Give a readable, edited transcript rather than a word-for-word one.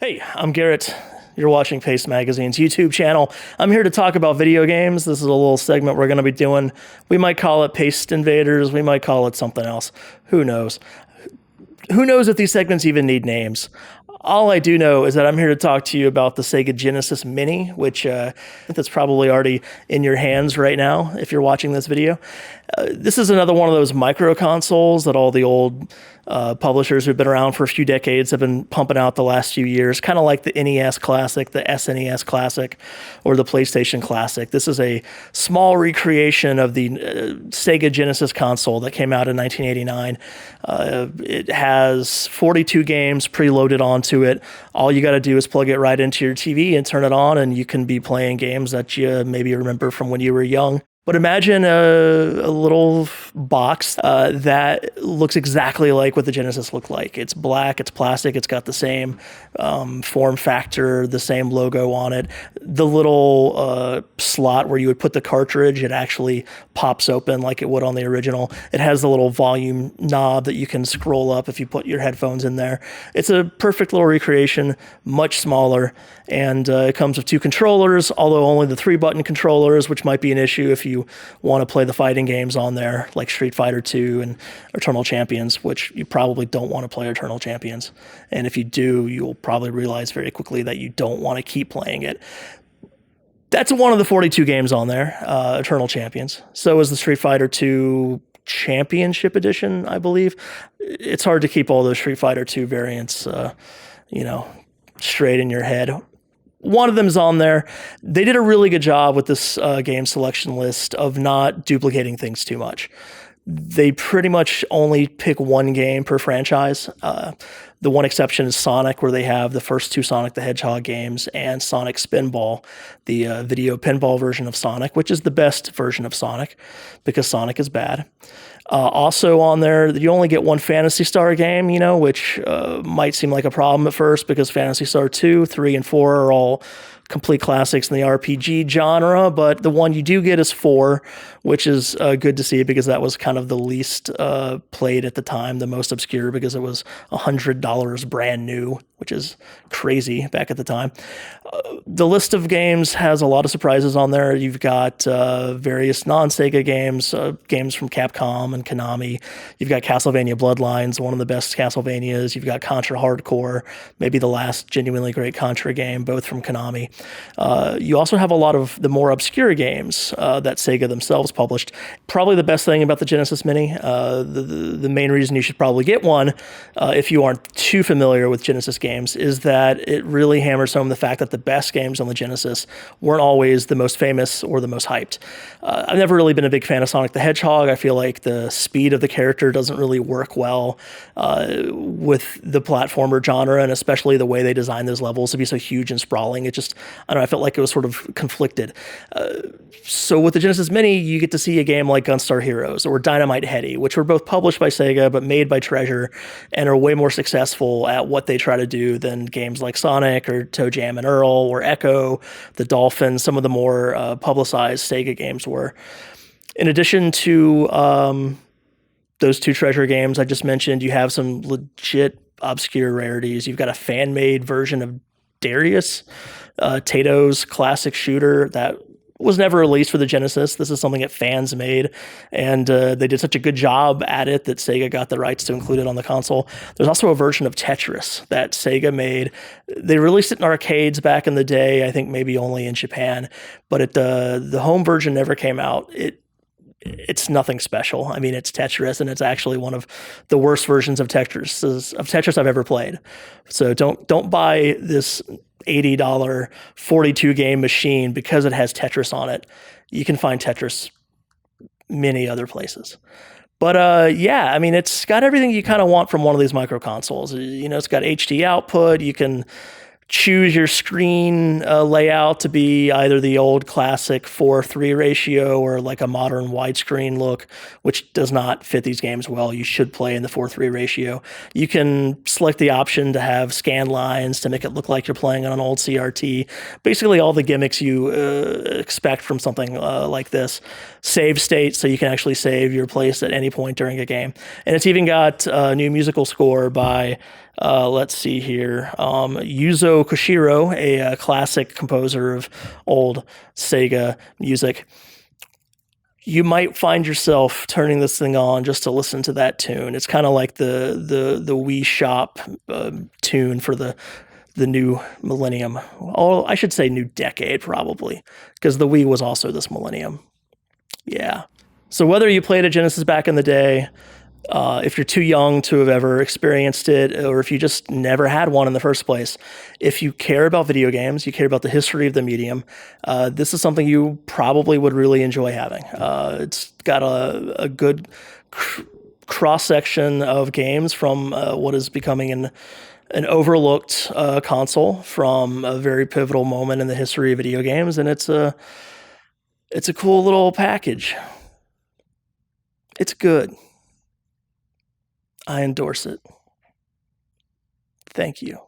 Hey, I'm Garrett. You're watching Paste Magazine's YouTube channel. I'm here to talk about video games. This is a little segment we're going to be doing. We might call it Paste Invaders. We might call it something else. Who knows? Who knows if these segments even need names? All I do know is that I'm here to talk to you about the Sega Genesis Mini, which that's probably already in your hands right now if you're watching this video. This is another one of those micro consoles that all the old publishers who've been around for a few decades have been pumping out the last few years, kind of like the NES Classic, the SNES Classic, or the PlayStation Classic. This is a small recreation of the Sega Genesis console that came out in 1989. It has 42 games preloaded onto it. All you got to do is plug it right into your TV and turn it on, and you can be playing games that you maybe remember from when you were young. But imagine a little box that looks exactly like what the Genesis looked like. It's black, it's plastic, it's got the same form factor, the same logo on it. The little slot where you would put the cartridge, it actually pops open like it would on the original. It has the little volume knob that you can scroll up if you put your headphones in there. It's a perfect little recreation, much smaller, and it comes with two controllers, although only the 3-button controllers, which might be an issue if you want to play the fighting games on there, like Street Fighter 2 and Eternal Champions, which you probably don't want to play Eternal Champions. And if you do, you'll probably realize very quickly that you don't want to keep playing it. That's one of the 42 games on there, Eternal Champions. So is the Street Fighter 2 Championship Edition, I believe. It's hard to keep all those Street Fighter 2 variants, straight in your head. One of them's on there. They did a really good job with this game selection list of not duplicating things too much. They pretty much only pick one game per franchise. The one exception is Sonic, where they have the first two Sonic the Hedgehog games and Sonic Spinball, the video pinball version of Sonic, which is the best version of Sonic because Sonic is bad. Also on there, you only get one Phantasy Star game, which might seem like a problem at first because Phantasy Star 2, 3, and 4 are all complete classics in the RPG genre, but the one you do get is 4, which is good to see because that was kind of the least played at the time, the most obscure because it was $100 brand new, which is crazy back at the time. The list of games has a lot of surprises on there. You've got various non-Sega games, games from Capcom and Konami. You've got Castlevania Bloodlines, one of the best Castlevanias. You've got Contra Hardcore, maybe the last genuinely great Contra game, both from Konami. You also have a lot of the more obscure games that Sega themselves published. Probably the best thing about the Genesis Mini, the main reason you should probably get one if you aren't too familiar with Genesis games, is that it really hammers home the fact that the best games on the Genesis weren't always the most famous or the most hyped. I've never really been a big fan of Sonic the Hedgehog. I feel like the speed of the character doesn't really work well with the platformer genre, and especially the way they designed those levels to be so huge and sprawling. It just, I don't know, I felt like it was sort of conflicted. So with the Genesis Mini, you get to see a game like Gunstar Heroes or Dynamite Headdy, which were both published by Sega but made by Treasure and are way more successful at what they try to do than games like Sonic or Toe Jam and Earl or Echo, the Dolphin, some of the more publicized Sega games were. In addition to those two Treasure games I just mentioned, you have some legit obscure rarities. You've got a fan-made version of Darius, Tato's classic shooter that was never released for the Genesis. This is something that fans made, and they did such a good job at it that Sega got the rights to include it on the console. There's also a version of Tetris that Sega made. They released it in arcades back in the day, I think maybe only in Japan, but the home version never came out. It's nothing special. I mean, it's Tetris, and it's actually one of the worst versions of Tetris I've ever played. So don't buy this $80 42 game machine because it has Tetris on it. You can find Tetris many other places. But I mean, it's got everything you kind of want from one of these micro consoles. It's got HD output. You can choose your screen layout to be either the old classic 4:3 ratio or like a modern widescreen look, which does not fit these games well. You should play in the 4:3 ratio. You can select the option to have scan lines to make it look like you're playing on an old CRT. Basically all the gimmicks you expect from something like this. Save state, so you can actually save your place at any point during a game. And it's even got a new musical score by Let's see here. Yuzo Koshiro, a classic composer of old Sega music. You might find yourself turning this thing on just to listen to that tune. It's kind of like the Wii Shop tune for the new millennium. Oh, I should say new decade probably, because the Wii was also this millennium. Yeah. So whether you played a Genesis back in the day, if you're too young to have ever experienced it, or if you just never had one in the first place, if you care about video games, you care about the history of the medium, this is something you probably would really enjoy having. It's got a good cross-section of games from what is becoming an overlooked console from a very pivotal moment in the history of video games, and it's a cool little package. It's good. I endorse it. Thank you.